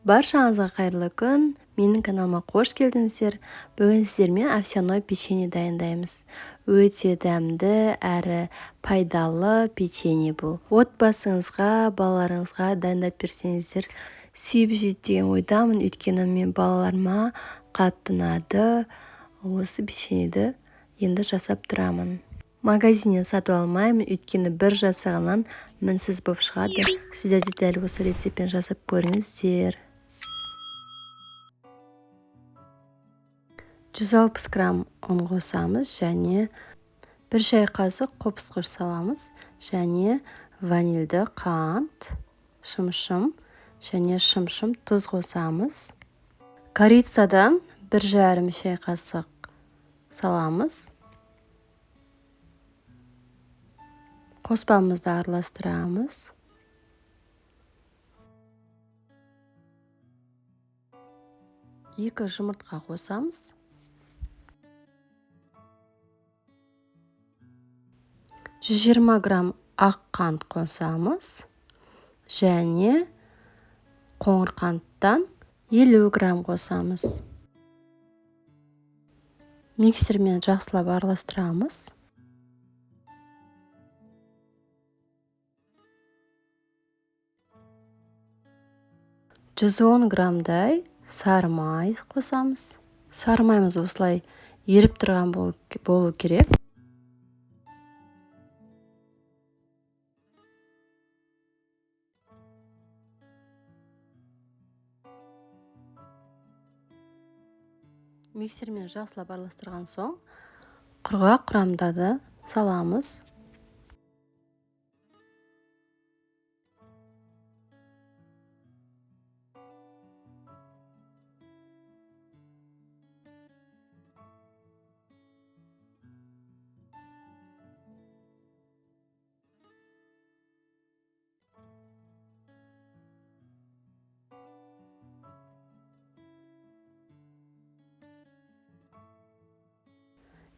Баршаңызға қайырлы күн. Менің каналыма қош келдіңіздер. Бүгін сіздермен овсяной печенье дайындаймыз. Өте дәмді әрі пайдалы печенье бұл. Отбасыңызға, балаларыңызға дайындап берсеңіздер, сүйіп жейді деген ойдамын. Өйткені мен балаларыма қатты ұнады. Осы печеньені енді жасап тұрамын. Магазиннен сатып алмаймын, өйткені бір жасағаннан мінсіз болып шығады. Сіздер де дәл осы рецептпен жасап көріңіздер. 160 грамм ұн қосамыз және 1 шай қасық қопсқыш саламыз және ванильді қант, шымшым және шымшым тұз қосамыз. Корицадан 1,5 шай қасық саламыз. Қоспамызды араластырамыз. Екі жұмыртқа қосамыз. 120 грамм ақ қант қосамыз. Және қоңыр қанттан 50 грамм қосамыз. Миксермен жақсылап араластырамыз. «110 граммдай сары май қосамыз. Сары майымыз осылай еріп тұрған болу керек. Миксермен жақсылап араластырған соң, құрғақ құрамдарды саламыз.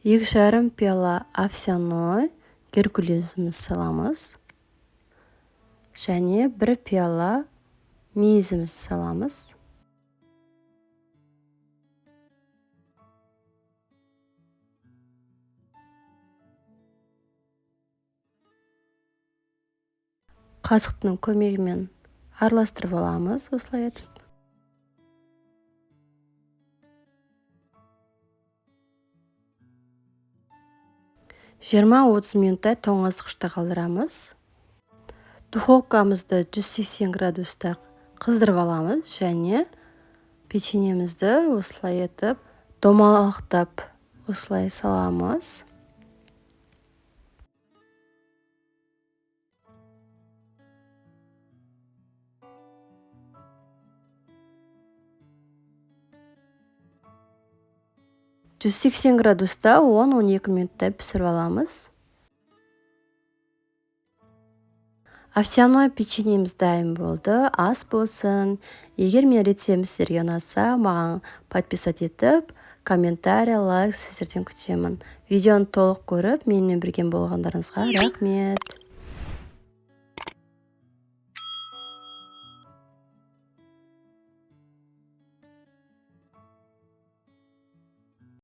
Екі жарым пиала овсяной геркулесіміз саламыз. Және 1 пиала мейізіміз саламыз. Қасықтың көмегімен араластырып аламыз осылай етіп. 20-30 минуттай тоңазытқышта қалдырамыз. Духовкамызды 180 градуста қыздырып аламыз және печеньемізді осылай етіп домалақтап осылай саламыз. «180 градуста 10-12 минуттай пісіріп аламыз. Овсяной печеньеміз дайын болды. Ас болсын. Егер мен рецептім сіздерге ұнаса, маған подписать етіп, комментарий, лайк сіздерден күтемін. Видеоны толық көріп, менімен бірге болғандарыңызға рахмет.